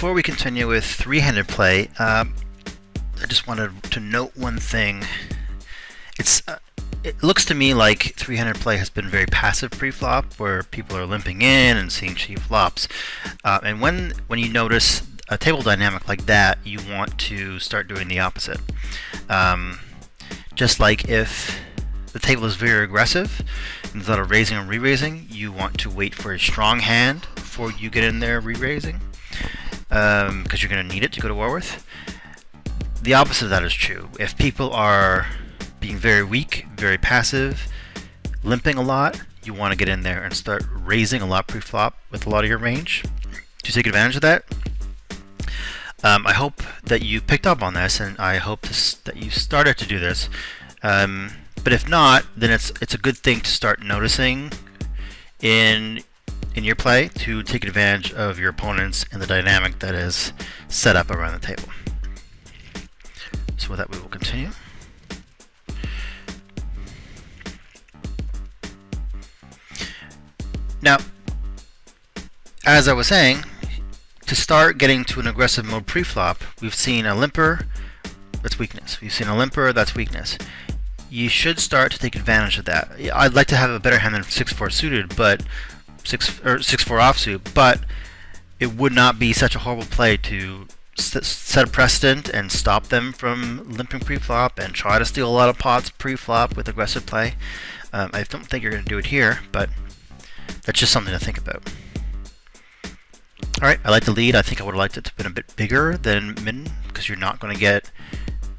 before we continue with three-handed play, I just wanted to note one thing. It looks to me like three-handed play has been very passive pre-flop, where people are limping in and seeing cheap flops. And when you notice a table dynamic like that, you want to start doing the opposite. Just like if the table is very aggressive, instead of raising and re-raising, you want to wait for a strong hand before you get in there re-raising, because you're going to need it to go to war with. The opposite of that is true. If people are being very weak, very passive, limping a lot, you want to get in there and start raising a lot pre-flop with a lot of your range to take advantage of that. I hope that you picked up on this, and I hope that you started to do this. But if not, then it's a good thing to start noticing in your play to take advantage of your opponents and the dynamic that is set up around the table. So with that, we will continue. Now, as I was saying, to start getting to an aggressive mode pre-flop, we've seen a limper, that's weakness. We've seen a limper, that's weakness. You should start to take advantage of that. I'd like to have a better hand than 6-4 suited, but 6-4 offsuit, but it would not be such a horrible play to set a precedent and stop them from limping pre-flop and try to steal a lot of pots pre-flop with aggressive play. I don't think you're going to do it here, but that's just something to think about. Alright, I like the lead. I think I would have liked it to have been a bit bigger than midden, because you're not going to get,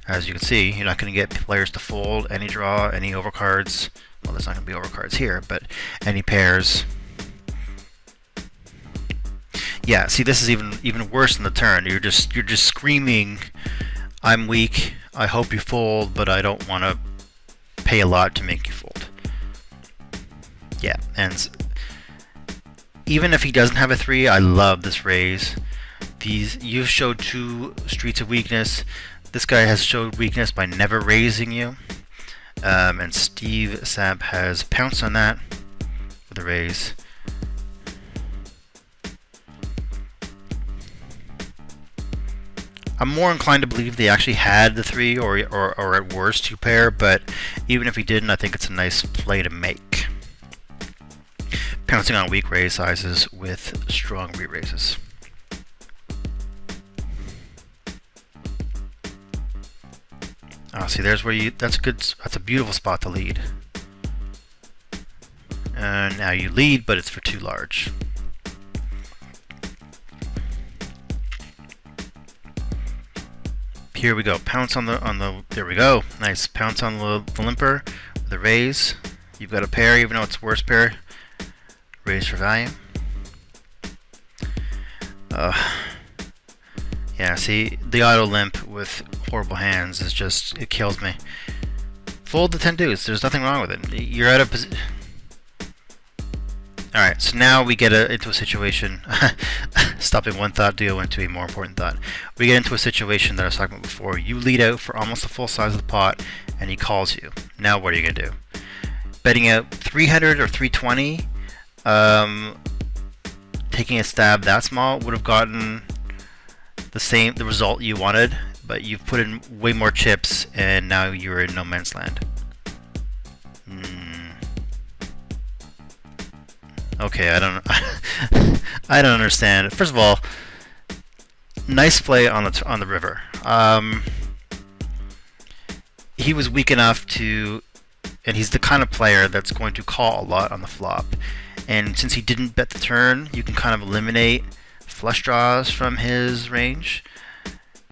as you can see, you're not going to get players to fold any draw, any overcards. Well, there's not going to be overcards here, but any pairs. Yeah, see, this is even worse than the turn. You're just screaming, "I'm weak. I hope you fold, but I don't want to pay a lot to make you fold." Yeah, and even if he doesn't have a 3, I love this raise. You've showed 2 streets of weakness. This guy has showed weakness by never raising you. And Steve Sapp has pounced on that with a raise. I'm more inclined to believe they actually had the 3 or at worst 2 pair, but even if he didn't, I think it's a nice play to make. Pouncing on weak raise sizes with strong re-raises. See, there's where that's a beautiful spot to lead. And now you lead, but it's for too large. Here we go. Pounce on the. There we go. Nice. Pounce on the limper with a raise. You've got a pair, even though it's worst pair. Raise for value. Yeah, see, the auto limp with horrible hands is just, it kills me. Fold the 10 deuce. There's nothing wrong with it. You're out of position. Alright, so now we get into a situation. Stopping one thought to go into a more important thought. We get into a situation that I was talking about before. You lead out for almost the full size of the pot, and he calls you. Now what are you going to do? Betting out 300 or 320. Taking a stab that small would have gotten the result you wanted, but you've put in way more chips and now you're in no man's land. Okay, I don't understand. First of all, nice play on the river. He was weak enough to, and he's the kind of player that's going to call a lot on the flop. And since he didn't bet the turn, you can kind of eliminate flush draws from his range.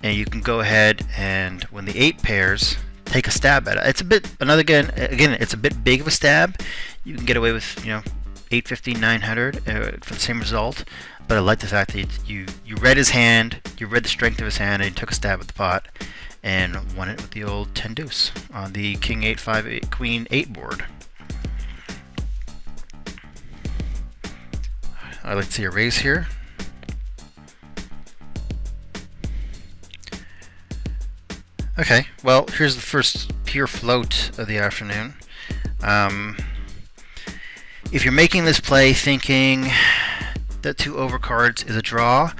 And you can go ahead and, when the 8 pairs, take a stab at it. It's a bit, again, it's a bit big of a stab. You can get away with, 850, 900 for the same result. But I like the fact that you read his hand, you read the strength of his hand, and you took a stab at the pot and won it with the old 10 deuce on the King 8, 5, 8, Queen 8 board. I'd like to see a raise here. Okay, well, here's the first pure float of the afternoon. If you're making this play thinking that 2 overcards is a draw,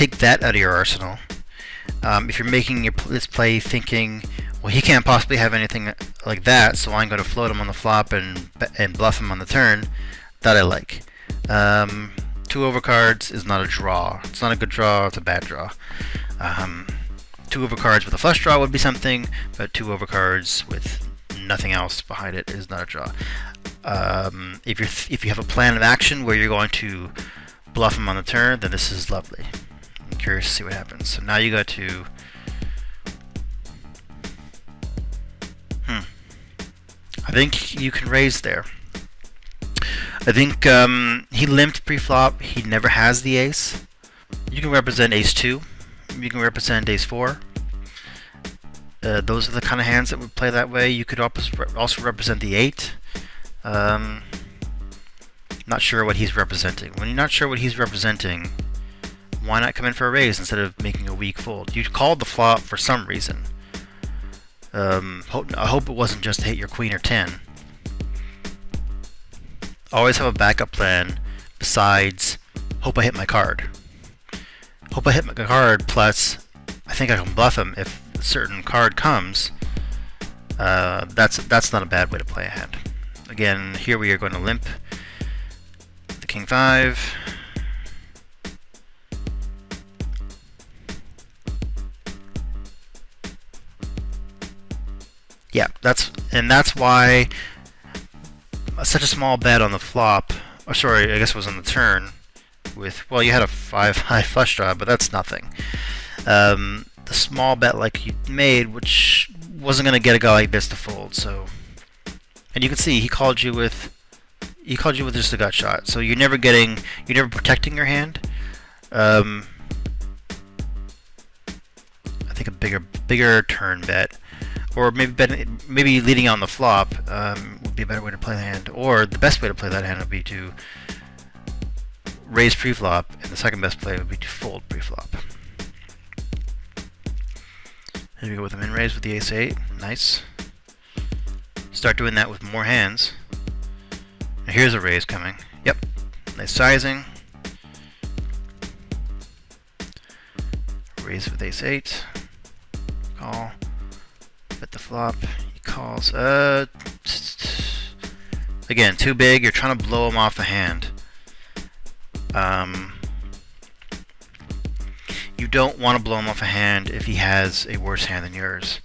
take that out of your arsenal. If you're making this play thinking, well, he can't possibly have anything like that, so I'm going to float him on the flop and bluff him on the turn, that I like. 2 overcards is not a draw. It's not a good draw, it's a bad draw. 2 overcards with a flush draw would be something, but 2 overcards with nothing else behind it is not a draw. If you have a plan of action where you're going to bluff him on the turn, then this is lovely. I'm curious to see what happens. So now you go to I think you can raise there. I think he limped pre-flop. He never has the ace. You can represent ace 2. You can represent ace 4. Those are the kind of hands that would play that way. You could also represent the 8. Not sure what he's representing. When you're not sure what he's representing, why not come in for a raise instead of making a weak fold? You called the flop for some reason. I hope it wasn't just to hit your queen or 10. Always have a backup plan besides hope I hit my card. Hope I hit my card plus I think I can bluff him if a certain card comes. That's not a bad way to play a hand. Again, here we are going to limp the king 5. Yeah, that's why such a small bet on the flop. Oh, sorry, I guess it was on the turn. With, well, you had a 5 high flush draw, but that's nothing. The small bet like you made, which wasn't going to get a guy like this to fold. So, and you can see he called you with just a gut shot. So you're never protecting your hand. I think a bigger turn bet. Or maybe leading on the flop would be a better way to play the hand. Or the best way to play that hand would be to raise pre-flop, and the second best play would be to fold pre-flop. Here we go with a min raise with the ace 8. Nice. Start doing that with more hands. Now here's a raise coming. Yep. Nice sizing. Raise with ace 8. Call. Bet the flop. He calls. Again, too big. You're trying to blow him off the hand. You don't want to blow him off a hand if he has a worse hand than yours.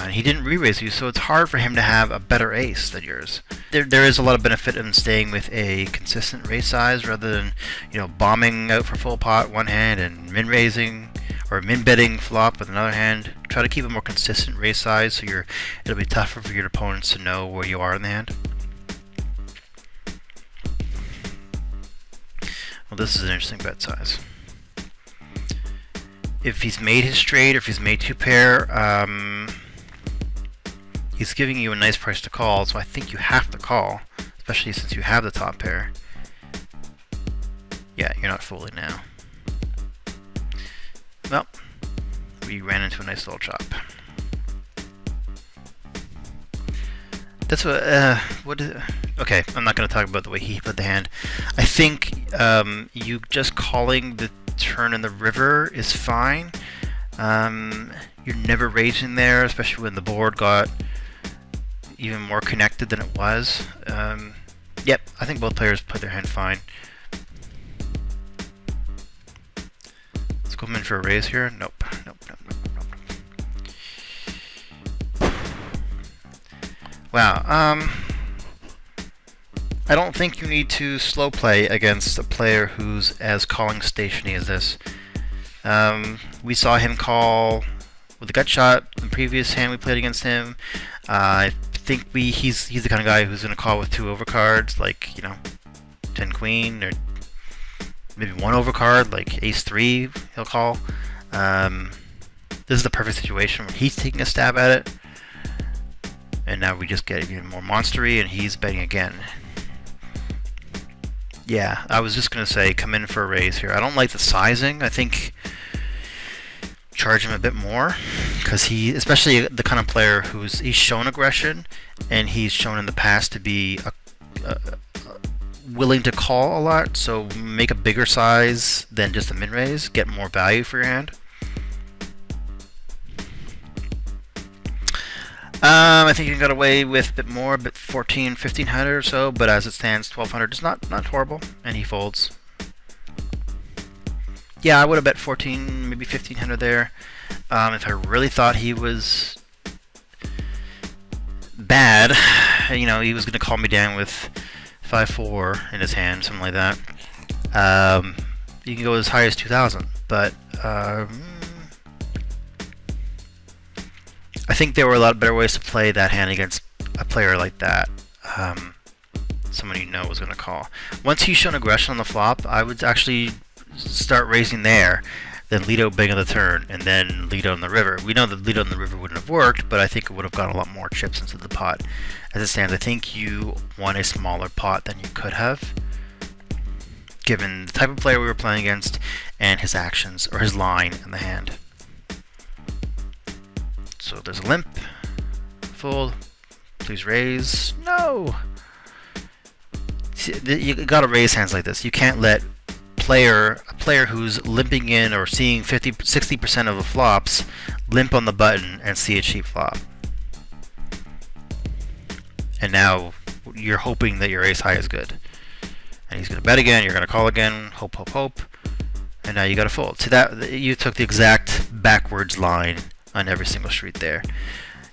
He didn't re-raise you, so it's hard for him to have a better ace than yours. There is a lot of benefit in staying with a consistent raise size rather than, bombing out for full pot one hand and min-raising or min-betting flop with another hand. Try to keep a more consistent raise size so it'll be tougher for your opponents to know where you are in the hand. Well, this is an interesting bet size. If he's made his straight or if he's made 2 pair, he's giving you a nice price to call, so I think you have to call, especially since you have the top pair. Yeah, you're not folding now. Well, we ran into a nice little chop. That's what is it? Okay, I'm not going to talk about the way he put the hand. I think you just calling the turn in the river is fine. You're never raising there, especially when the board got even more connected than it was. Yep, I think both players played their hand fine. Let's go in for a raise here. Nope. Wow. I don't think you need to slow play against a player who's as calling stationy as this. We saw him call with a gut shot in the previous hand we played against him. I think he's the kind of guy who's going to call with 2 overcards, like 10 queen, or maybe 1 overcard, like ace 3. He'll call. This is the perfect situation where he's taking a stab at it, and now we just get even more monstery, and he's betting again. Yeah, I was just going to say come in for a raise here. I don't like the sizing. I think charge him a bit more, because he, especially the kind of player he's shown aggression, and he's shown in the past to be willing to call a lot, so make a bigger size than just a min raise, get more value for your hand. I think you got away with a bit more, but 1500 or so, but as it stands, 1200 is not horrible, and he folds. Yeah, I would have bet 14, maybe 1500 there. If I really thought he was bad, you know, he was going to call me down with 5-4 in his hand, something like that. You can go as high as 2000, but I think there were a lot better ways to play that hand against a player like that. Someone you know was going to call. Once he's shown aggression on the flop, I would actually start raising there, then lead out big on the turn, and then lead on the river. We know that lead on the river wouldn't have worked, but I think it would have got a lot more chips into the pot. As it stands, I think you won a smaller pot than you could have, given the type of player we were playing against and his actions, or his line in the hand. So there's a limp, fold, please raise, no! See, you gotta raise hands like this. You can't let a player who's limping in or seeing 60% of the flops limp on the button and see a cheap flop. And now you're hoping that your ace high is good. And he's going to bet again, you're going to call again, hope, hope, hope. And now you got to fold. So that you took the exact backwards line on every single street there.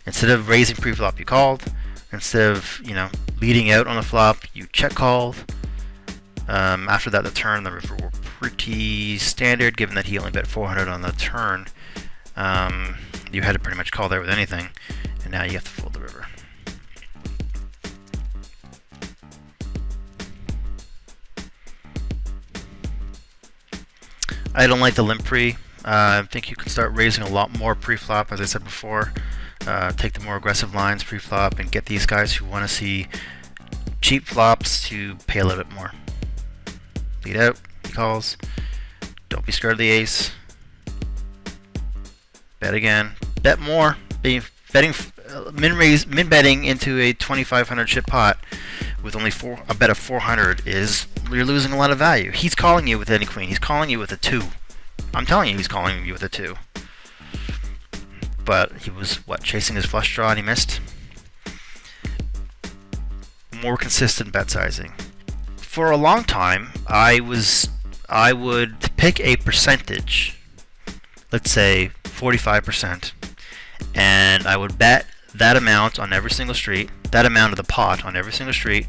Instead of raising pre-flop, you called. Instead of, you know, leading out on the flop, you check called. After that, the turn and the river were pretty standard, given that he only bet 400 on the turn. You had to pretty much call there with anything, and now you have to fold the river. I don't like the limp pre. I think you can start raising a lot more pre-flop, as I said before. Take the more aggressive lines pre-flop and get these guys who want to see cheap flops to pay a little bit more. Lead out, he calls. Don't be scared of the ace. Bet again. Bet more. Min betting into a 2,500 chip pot with only a bet of 400 is, you're losing a lot of value. He's calling you with any queen. He's calling you with a 2. I'm telling you, he's calling you with a 2. But he was, what, chasing his flush draw and he missed? More consistent bet sizing. For a long time, I would pick a percentage, let's say 45%, and I would bet that amount on every single street, that amount of the pot on every single street,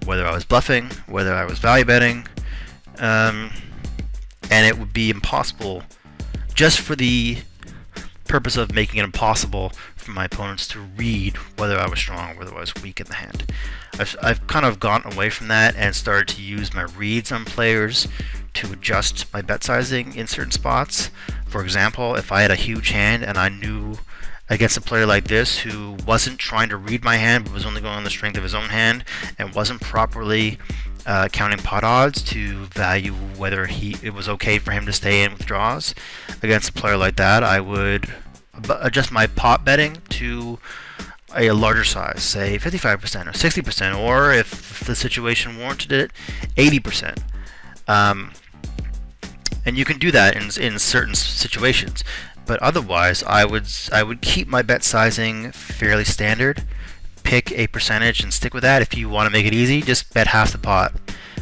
whether I was bluffing, whether I was value betting, and it would be impossible, just for the purpose of making it impossible for my opponents to read whether I was strong or whether I was weak in the hand. I've kind of gone away from that and started to use my reads on players to adjust my bet sizing in certain spots. For example, if I had a huge hand and I knew against a player like this who wasn't trying to read my hand but was only going on the strength of his own hand and wasn't properly counting pot odds to value whether it was okay for him to stay in with draws, against a player like that, I would adjust my pot betting to a larger size, say 55% or 60%, or if the situation warranted it, 80%. And you can do that in certain situations, but otherwise I would keep my bet sizing fairly standard. Pick a percentage and stick with that. If you want to make it easy, just bet half the pot.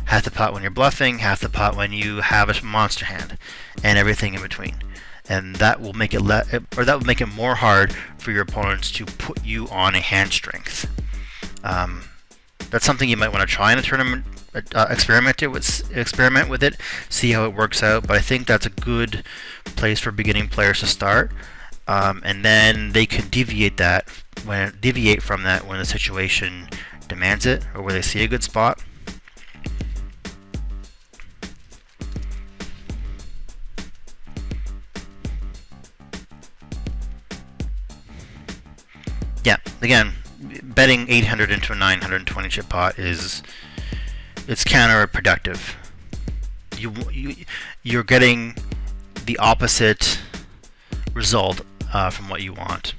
Half the pot when you're bluffing, half the pot when you have a monster hand, and everything in between. And that will make it more hard for your opponents to put you on a hand strength. That's something you might want to try in a tournament. Experiment with it, see how it works out. But I think that's a good place for beginning players to start, and then they can deviate from that when the situation demands it or where they see a good spot. Yeah, again, betting 800 into a 920 chip pot it's counterproductive. You're getting the opposite result from what you want.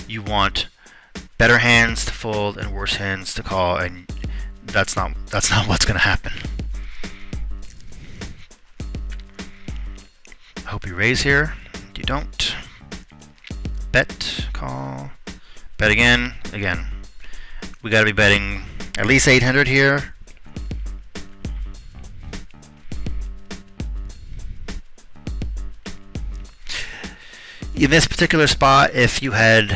You want better hands to fold and worse hands to call, and that's not what's going to happen. I hope you raise here. You don't. Bet, call, bet again. Again, we got to be betting at least 800 here. In this particular spot, if you had,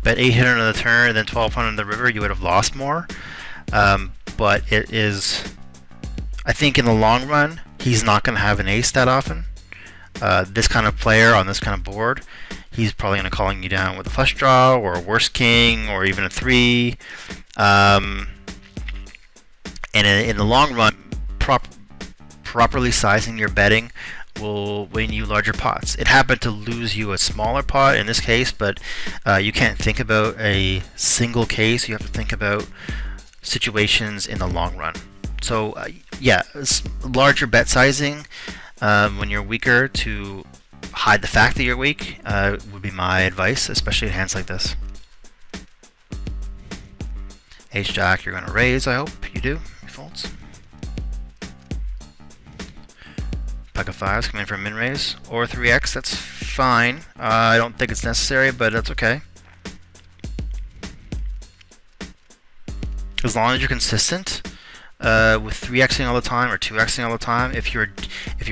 bet 800 on the turn and then 1200 on the river, you would have lost more. But it is, I think in the long run, he's not going to have an ace that often. This kind of player on this kind of board, he's probably going to calling you down with a flush draw or a worse king or even a 3. And in the long run, properly sizing your betting will win you larger pots. It happened to lose you a smaller pot in this case, but you can't think about a single case. You have to think about situations in the long run. So yeah, larger bet sizing when you're weaker to hide the fact that you're weak would be my advice, especially in hands like this. Ace Jack, you're going to raise, I hope you do. He folds. Pack of 5s come in for a min raise or 3x, that's fine. I don't think it's necessary, but that's okay. As long as you're consistent with 3xing all the time or 2xing all the time, if you're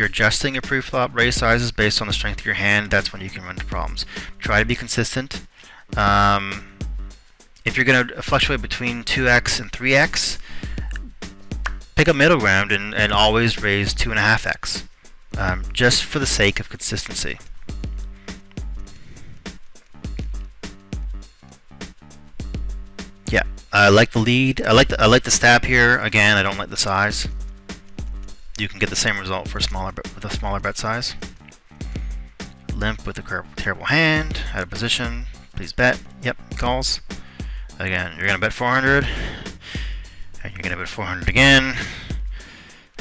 adjusting your pre-flop raise sizes based on the strength of your hand, that's when you can run into problems. Try to be consistent. If you're going to fluctuate between 2x and 3x, pick a middle ground and always raise 2.5x, just for the sake of consistency. Yeah, I like the lead. I like the stab here. Again, I don't like the size. You can get the same result for with a smaller bet size. Limp with a terrible hand, out of position. Please bet. Yep, he calls. Again, you're gonna bet 400, and you're gonna bet 400 again,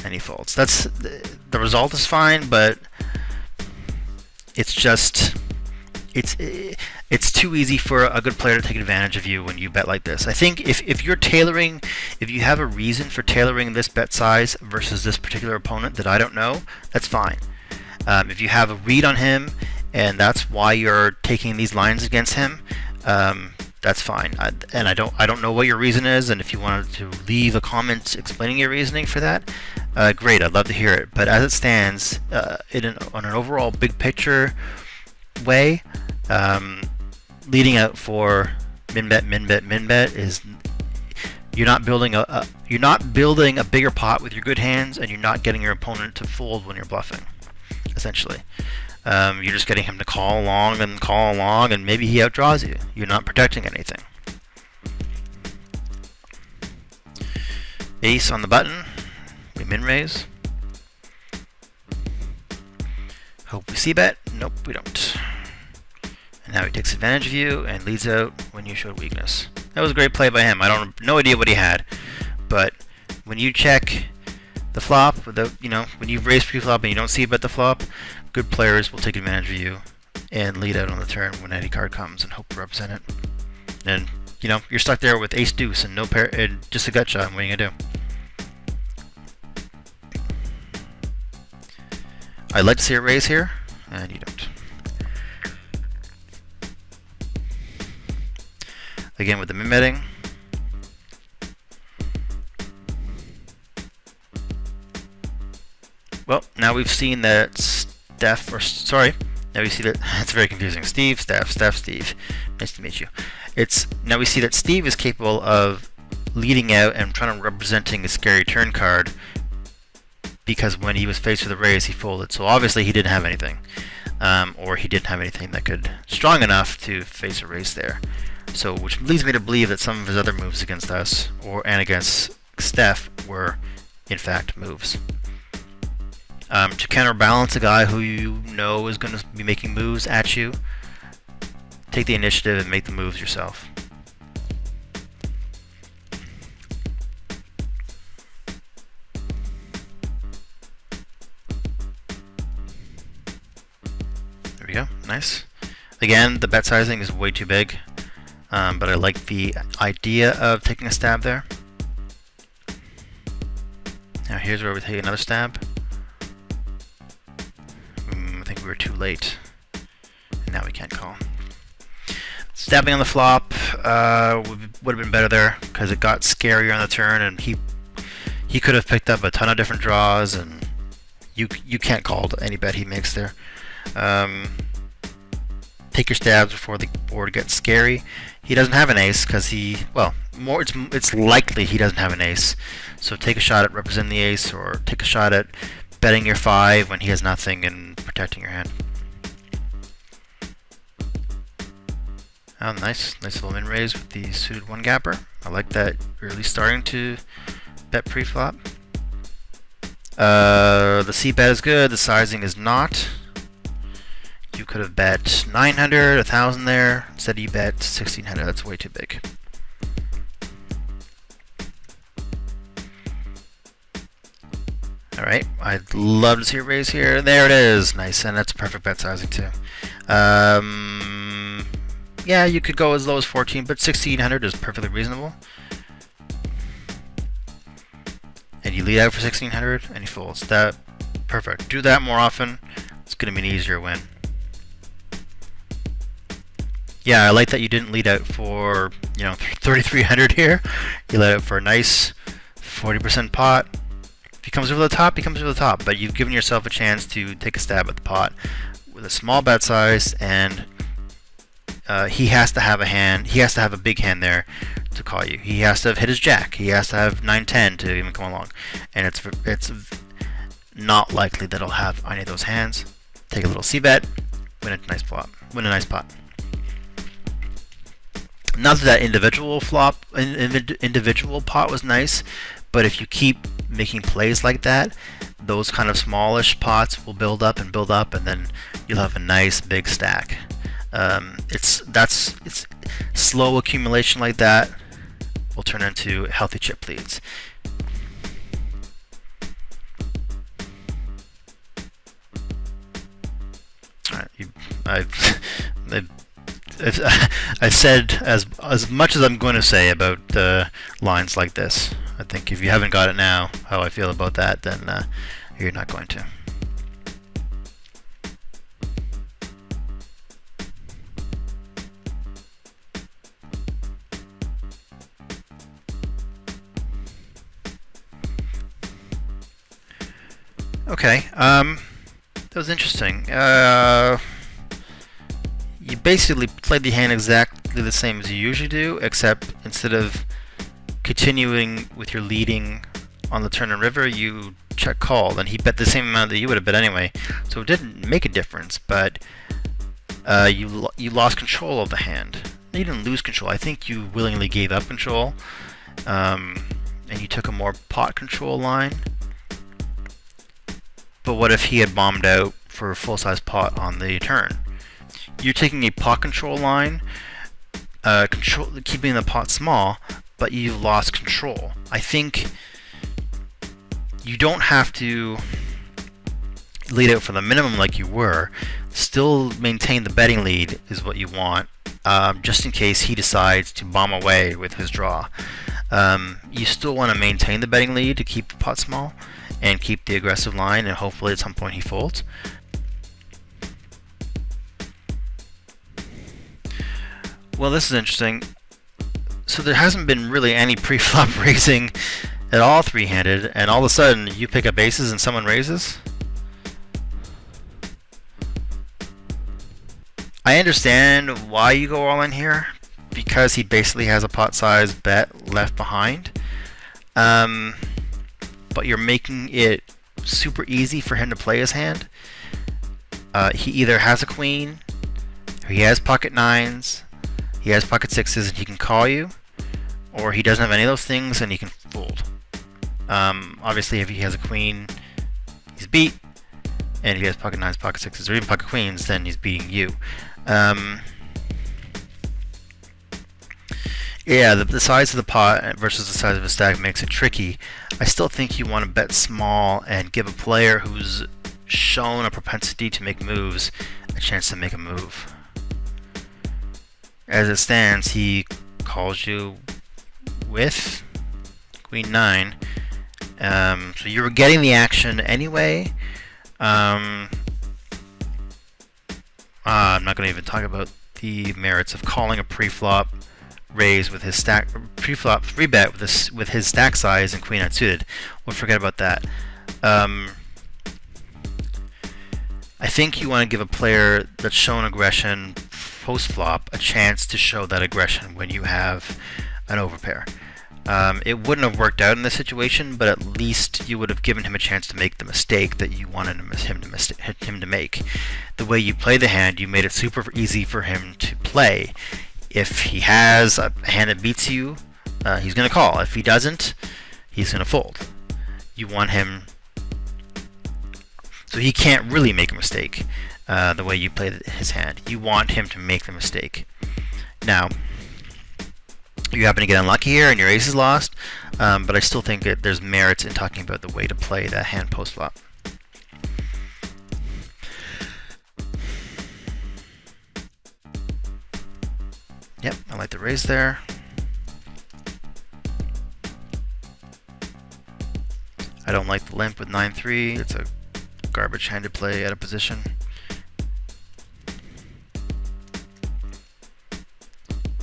and he folds. That's the result is fine, but it's just it's too easy for a good player to take advantage of you when you bet like this. I think if you're tailoring, if you have a reason for tailoring this bet size versus this particular opponent that I don't know, that's fine. If you have a read on him and that's why you're taking these lines against him, that's fine. And I don't know what your reason is, and if you wanted to leave a comment explaining your reasoning for that, great, I'd love to hear it. But as it stands, on an overall big picture way, leading out for min bet is you're not building a bigger pot with your good hands, and you're not getting your opponent to fold when you're bluffing. Essentially, you're just getting him to call along, and maybe he outdraws you. You're not protecting anything. Ace on the button. We min raise. Hope we see bet. Nope, we don't. And now he takes advantage of you and leads out when you showed weakness. That was a great play by him. No idea what he had, but when you check the flop without, when you've raised pre-flop and you don't see a bet the flop, good players will take advantage of you and lead out on the turn when any card comes and hope to represent it. And you're stuck there with ace deuce and no pair and just a gut shot. What are you gonna do? I'd like to see a raise here, and you don't. Again with the min betting. Well, now we've seen that now we see that it's very confusing. Steve, Steve. Nice to meet you. Now we see that Steve is capable of leading out and trying to representing a scary turn card, because when he was faced with a raise, he folded. So obviously he didn't have anything, or he didn't have anything that could strong enough to face a raise there. So, which leads me to believe that some of his other moves against us and against Steph were, in fact, moves. To counterbalance a guy who you know is going to be making moves at you, take the initiative and make the moves yourself. There we go. Nice. Again, the bet sizing is way too big. But I like the idea of taking a stab there. Now here's where we take another stab. I think we were too late. And now we can't call. Stabbing on the flop would have been better there, because it got scarier on the turn, and he could have picked up a ton of different draws, and you can't call any bet he makes there. Take your stabs before the board gets scary. He doesn't have an ace because it's likely he doesn't have an ace. So take a shot at representing the ace, or take a shot at betting your 5 when he has nothing and protecting your hand. Oh, nice little min raise with the suited 1-gapper. I like that you're at least starting to bet pre-flop. The C bet is good, the sizing is not. You could have bet 900, 1,000 there. Instead you bet 1,600. That's way too big. Alright, I'd love to see a raise here. There it is. Nice, and that's perfect bet sizing too. Yeah, you could go as low as 14, but 1,600 is perfectly reasonable. And you lead out for 1,600, and he folds. That perfect. Do that more often. It's going to be an easier win. Yeah, I like that you didn't lead out for 3,300 here. You let out for a nice 40% pot. If he comes over the top, he comes over the top. But you've given yourself a chance to take a stab at the pot with a small bet size, and he has to have a hand. He has to have a big hand there to call you. He has to have hit his jack. He has to have 9-10 to even come along, and it's not likely that he'll have any of those hands. Take a little C bet, win a nice pot. Not that individual individual pot was nice, but if you keep making plays like that, those kind of smallish pots will build up, and then you'll have a nice big stack. It's slow accumulation like that will turn into healthy chip leads. All right, I said as much as I'm going to say about lines like this. I think if you haven't got it now, how I feel about that, then you're not going to. Okay, that was interesting. You basically played the hand exactly the same as you usually do, except instead of continuing with your leading on the turn and river, you check called, and he bet the same amount that you would have bet anyway. So it didn't make a difference, but you lost control of the hand. You didn't lose control. I think you willingly gave up control, and you took a more pot control line. But what if he had bombed out for a full-size pot on the turn? You're taking a pot control line, keeping the pot small, but you've lost control. I think you don't have to lead out for the minimum like you were. Still maintain the betting lead is what you want, just in case he decides to bomb away with his draw. You still want to maintain the betting lead to keep the pot small and keep the aggressive line, and hopefully at some point he folds. Well, this is interesting. So there hasn't been really any pre-flop raising at all three-handed, and all of a sudden you pick up aces and someone raises? I understand why you go all in here, because he basically has a pot-sized bet left behind. But you're making it super easy for him to play his hand. He either has a queen, or he has pocket nines, he has pocket sixes, and he can call you, or he doesn't have any of those things and he can fold. Obviously, if he has a queen, he's beat, and if he has pocket nines, pocket sixes, or even pocket queens, then he's beating you. Yeah, the size of the pot versus the size of a stack makes it tricky. I still think you want to bet small and give a player who's shown a propensity to make moves a chance to make a move. As it stands, he calls you with Queen 9, So you were getting the action anyway. I'm not going to even talk about the merits of calling a pre-flop raise with his stack, pre-flop 3-bet with his stack size and queen unsuited. We'll forget about that. I think you want to give a player that's shown aggression post-flop a chance to show that aggression when you have an overpair. It wouldn't have worked out in this situation, but at least you would have given him a chance to make the mistake that you wanted him to make. The way you play the hand, you made it super easy for him to play. If he has a hand that beats you, he's going to call. If he doesn't, he's going to fold. You want him... So he can't really make a mistake the way you play his hand. You want him to make the mistake. Now, you happen to get unlucky here and your ace is lost, but I still think that there's merits in talking about the way to play that hand post-flop. Yep, I like the raise there. I don't like the limp with 9-3. It's a garbage hand to play out of position.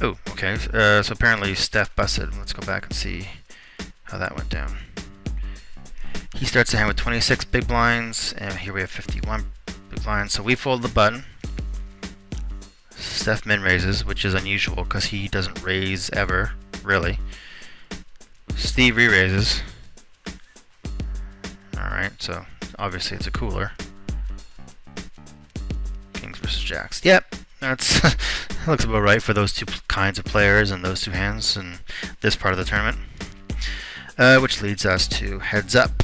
Oh, okay. So apparently Steph busted. Let's go back and see how that went down. He starts the hand with 26 big blinds, and here we have 51 big blinds. So we fold the button. Steph min raises, which is unusual because he doesn't raise ever, really. Steve re-raises. Alright, so obviously it's a cooler. Kings versus Jacks. Yep, that's that looks about right for those two kinds of players and those two hands in this part of the tournament. Which leads us to heads up.